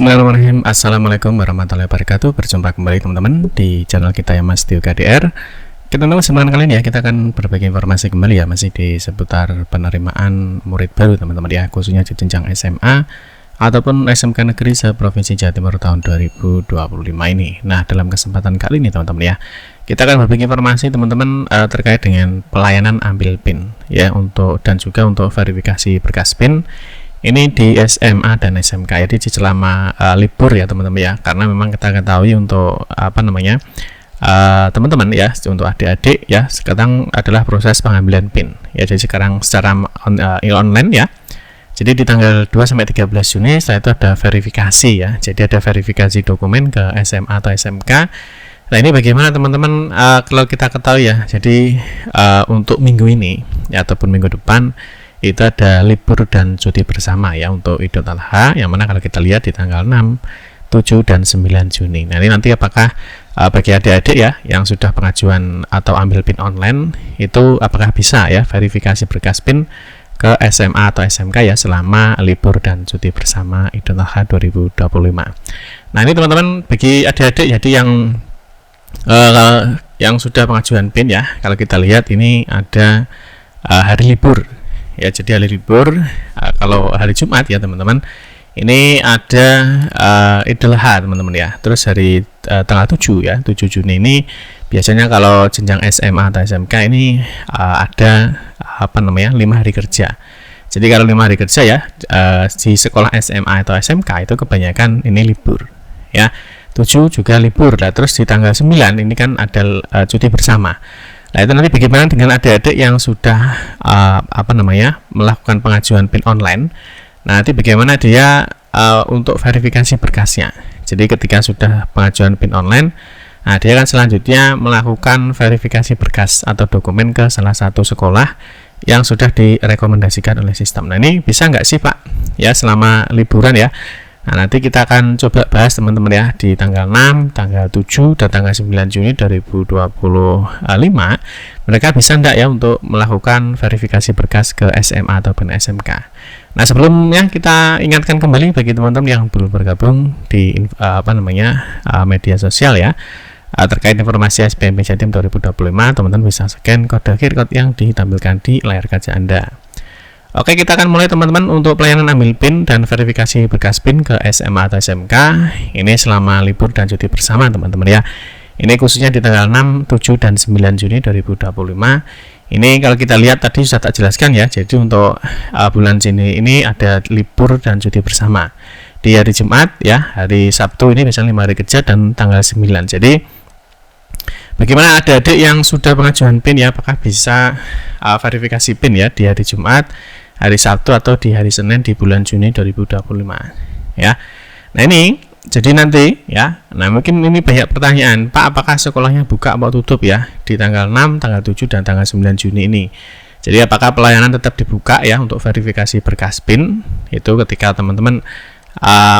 Bismillahirrahmanirrahim. Assalamualaikum warahmatullahi wabarakatuh. Berjumpa kembali teman-teman di channel kita ya Mas Tio KDR. Teman-teman kali ini ya kita akan berbagi informasi kembali ya masih di seputar penerimaan murid baru teman-teman ya, khususnya di jenjang SMA ataupun SMK Negeri se-Provinsi Jawa Timur tahun 2025 ini. Nah, dalam kesempatan kali ini teman-teman ya, kita akan berbagi informasi teman-teman terkait dengan pelayanan ambil PIN ya dan juga untuk verifikasi berkas PIN. Ini di SMA dan SMK jadi selama libur ya teman-teman ya, karena memang kita ketahui untuk teman-teman ya, untuk adik-adik ya sekarang adalah proses pengambilan PIN ya, jadi sekarang secara online ya. Jadi di tanggal 2 sampai 13 Juni setelah itu ada verifikasi ya, jadi ada verifikasi dokumen ke SMA atau SMK. Nah, ini bagaimana teman-teman kalau kita ketahui ya, jadi untuk minggu ini ya ataupun minggu depan itu ada libur dan cuti bersama ya untuk Idul Adha, yang mana kalau kita lihat di tanggal 6, 7, dan 9 Juni. Nah, ini nanti apakah bagi adik-adik ya yang sudah pengajuan atau ambil PIN online itu apakah bisa ya verifikasi berkas PIN ke SMA atau SMK ya selama libur dan cuti bersama Idul Adha 2025. Nah, ini teman-teman bagi adik-adik jadi yang sudah pengajuan PIN ya, kalau kita lihat ini ada hari libur ya, jadi hari libur kalau hari Jumat ya teman-teman ini ada Idul Adha teman-teman ya. Terus hari tanggal 7 ya, 7 Juni ini biasanya kalau jenjang SMA atau SMK ini ada 5 hari kerja. Jadi kalau 5 hari kerja ya di sekolah SMA atau SMK itu kebanyakan ini libur ya. 7 juga libur. Nah, terus di tanggal 9 ini kan ada cuti bersama. Nah, itu nanti bagaimana dengan adik-adik yang sudah melakukan pengajuan PIN online. Nah, nanti bagaimana dia untuk verifikasi berkasnya. Jadi ketika sudah pengajuan PIN online, nah dia akan selanjutnya melakukan verifikasi berkas atau dokumen ke salah satu sekolah yang sudah direkomendasikan oleh sistem. Nah, ini bisa nggak sih Pak ya selama liburan ya? Nah, nanti kita akan coba bahas teman-teman ya di tanggal 6, tanggal 7, dan tanggal 9 Juni 2025 mereka bisa enggak ya untuk melakukan verifikasi berkas ke SMA ataupun SMK. Nah, sebelumnya kita ingatkan kembali bagi teman-teman yang belum bergabung di media sosial ya terkait informasi SBMP Jatim 2025, teman-teman bisa scan kode QR code yang ditampilkan di layar kaca Anda. Oke, kita akan mulai teman-teman untuk pelayanan ambil PIN dan verifikasi berkas PIN ke SMA atau SMK ini selama libur dan cuti bersama teman-teman ya. Ini khususnya di tanggal 6, 7, dan 9 Juni 2025. Ini kalau kita lihat tadi sudah tak jelaskan ya, jadi untuk bulan Juni ini ada libur dan cuti bersama. Di hari Jumat ya, hari Sabtu ini biasanya 5 hari kerja dan tanggal 9. Jadi bagaimana adik-adik yang sudah pengajuan PIN ya, apakah bisa verifikasi PIN ya di hari Jumat, hari Sabtu, atau di hari Senin di bulan Juni 2025 ya. Nah, ini jadi nanti ya, nah mungkin ini banyak pertanyaan, Pak apakah sekolahnya buka atau tutup ya di tanggal 6, tanggal 7, dan tanggal 9 Juni ini. Jadi apakah pelayanan tetap dibuka ya untuk verifikasi berkas PIN itu ketika teman-teman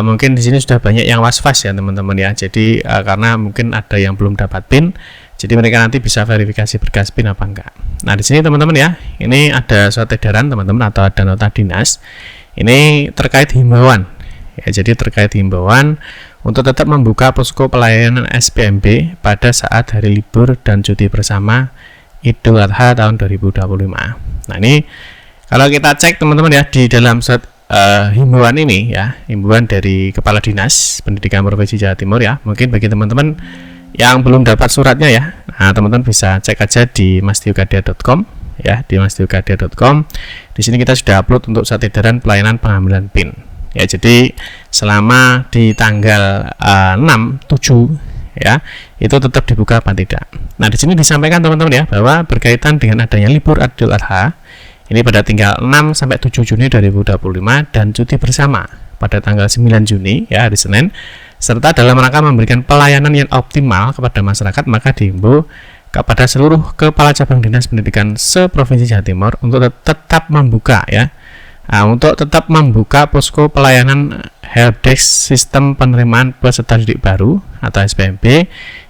mungkin di sini sudah banyak yang was-was ya teman-teman ya. Jadi karena mungkin ada yang belum dapat PIN, jadi mereka nanti bisa verifikasi berkas PIN apa enggak. Nah, di sini teman-teman ya, ini ada surat edaran teman-teman atau ada nota dinas. Ini terkait himbauan. Ya, jadi terkait himbauan untuk tetap membuka posko pelayanan SBMP pada saat hari libur dan cuti bersama Idul Adha tahun 2025. Nah, ini kalau kita cek teman-teman ya di dalam surat himbauan ini ya, himbauan dari Kepala Dinas Pendidikan Provinsi Jawa Timur ya. Mungkin bagi teman-teman yang belum dapat suratnya ya, nah teman-teman bisa cek aja di mastiokadr.com ya, di mastiokadr.com. Di sini kita sudah upload untuk surat edaran pelayanan pengambilan PIN ya. Jadi selama di tanggal 6, 7 ya itu tetap dibuka apa tidak. Nah, di sini disampaikan teman-teman ya bahwa berkaitan dengan adanya libur Idul Adha ini pada tanggal 6 sampai 7 Juni 2025 dan cuti bersama pada tanggal 9 Juni ya hari Senin, serta dalam rangka memberikan pelayanan yang optimal kepada masyarakat, maka diimbau kepada seluruh kepala cabang dinas pendidikan se-Provinsi Jawa Timur untuk tetap membuka ya. Nah, untuk tetap membuka posko pelayanan helpdesk sistem penerimaan peserta didik baru atau SPMB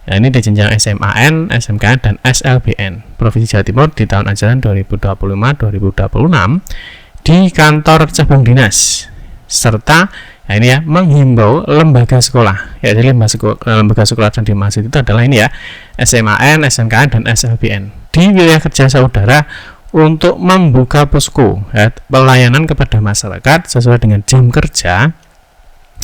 ya, ini di jenjang SMAN, SMKN, dan SLBN Provinsi Jawa Timur di tahun ajaran 2025-2026 di kantor cabang dinas serta ya ini ya, menghimbau lembaga sekolah. Ya, jadi lembaga sekolah dan dimaksud itu adalah ini ya, SMAN, SMKN, dan SLBN di wilayah kerja saudara untuk membuka posko ya, pelayanan kepada masyarakat sesuai dengan jam kerja.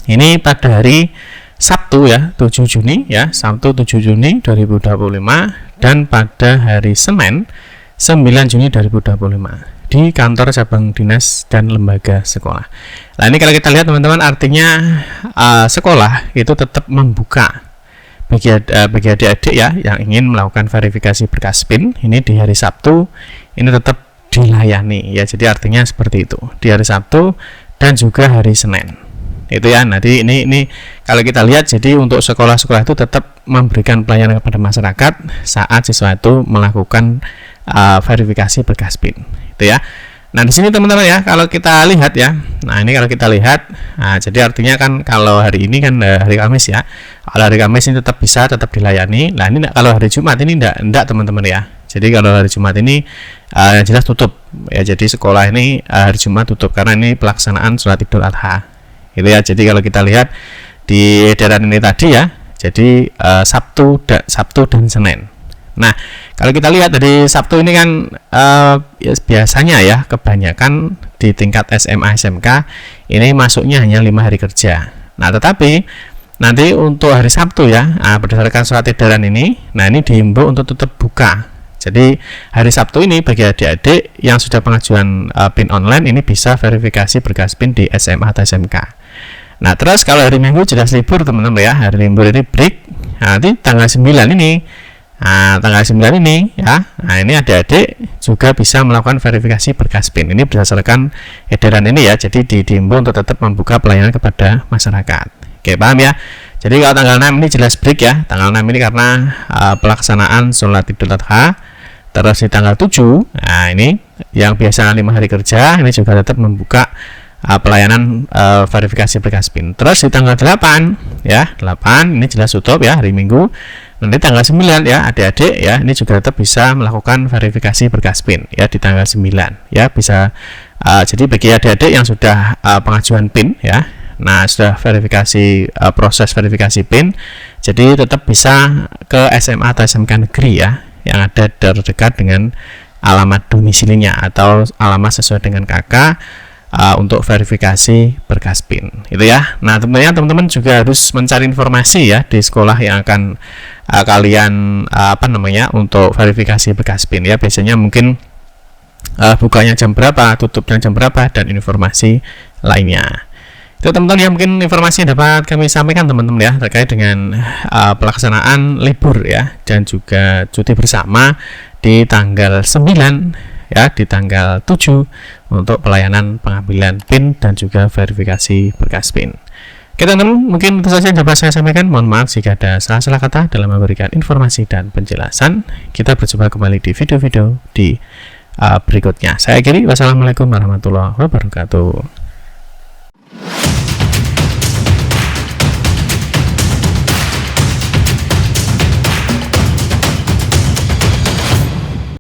Ini pada hari Sabtu ya, 7 Juni ya, Sabtu 7 Juni 2025, dan pada hari Senin 9 Juni 2025 di kantor cabang dinas dan lembaga sekolah. Nah, ini kalau kita lihat teman-teman, artinya sekolah itu tetap membuka bagi adik-adik ya yang ingin melakukan verifikasi berkas PIN ini di hari Sabtu, ini tetap dilayani ya. Jadi artinya seperti itu, di hari Sabtu dan juga hari Senin itu ya. Nanti ini kalau kita lihat, jadi untuk sekolah-sekolah itu tetap memberikan pelayanan kepada masyarakat saat siswa itu melakukan verifikasi berkas PIN itu ya. Nah, di sini teman-teman ya, kalau kita lihat ya, nah ini kalau kita lihat, nah, jadi artinya kan kalau hari ini kan hari Kamis ya, kalau hari Kamis ini tetap dilayani. Nah, ini kalau hari Jumat ini enggak teman-teman ya. Jadi kalau hari Jumat ini jelas tutup ya. Jadi sekolah ini hari Jumat tutup karena ini pelaksanaan sholat Idul Adha gitu ya. Jadi kalau kita lihat di edaran ini tadi ya, jadi Sabtu dan Senin. Nah, kalau kita lihat dari Sabtu ini kan ya, biasanya ya kebanyakan di tingkat SMA SMK ini masuknya hanya 5 hari kerja. Nah, tetapi nanti untuk hari Sabtu ya, berdasarkan surat edaran ini, nah ini diimbau untuk tetap buka. Jadi hari Sabtu ini bagi adik-adik yang sudah pengajuan PIN online ini bisa verifikasi berkas PIN di SMA atau SMK. Nah, terus kalau hari Minggu jelas libur teman-teman ya, hari libur ini break. Nah, nanti tanggal 9 ini, tanggal 9 ini ya, nah ini adik-adik juga bisa melakukan verifikasi berkas PIN. Ini berdasarkan edaran ini ya, jadi diimbau untuk tetap membuka pelayanan kepada masyarakat. Oke, paham ya? Jadi kalau tanggal 6 ini jelas break ya, tanggal 6 ini karena pelaksanaan sholat Idul Adha. Terus di tanggal 7, nah ini yang biasa 5 hari kerja, ini juga tetap membuka pelayanan verifikasi berkas PIN. Terus di tanggal 8 ya, 8 ini jelas tutup ya, hari Minggu. Nanti tanggal 9 ya, adik-adik ya, ini juga tetap bisa melakukan verifikasi berkas PIN ya di tanggal 9 ya, bisa jadi bagi adik-adik yang sudah pengajuan PIN ya, nah sudah verifikasi proses verifikasi PIN, jadi tetap bisa ke SMA atau SMK negeri ya yang ada terdekat dengan alamat domisilinya atau alamat sesuai dengan KK untuk verifikasi berkas PIN itu ya. Nah, tentunya teman-teman juga harus mencari informasi ya di sekolah yang akan kalian untuk verifikasi berkas PIN ya. Biasanya mungkin bukanya jam berapa, tutupnya jam berapa, dan informasi lainnya. Itu teman-teman ya, mungkin informasi yang dapat kami sampaikan teman-teman ya terkait dengan pelaksanaan libur ya dan juga cuti bersama di tanggal 9 ya, di tanggal 7 untuk pelayanan pengambilan PIN dan juga verifikasi berkas PIN. Oke teman-teman, mungkin itu saja yang dapat saya sampaikan. Mohon maaf jika ada salah-salah kata dalam memberikan informasi dan penjelasan. Kita berjumpa kembali di video-video di berikutnya. Saya akhiri, wassalamualaikum warahmatullahi wabarakatuh.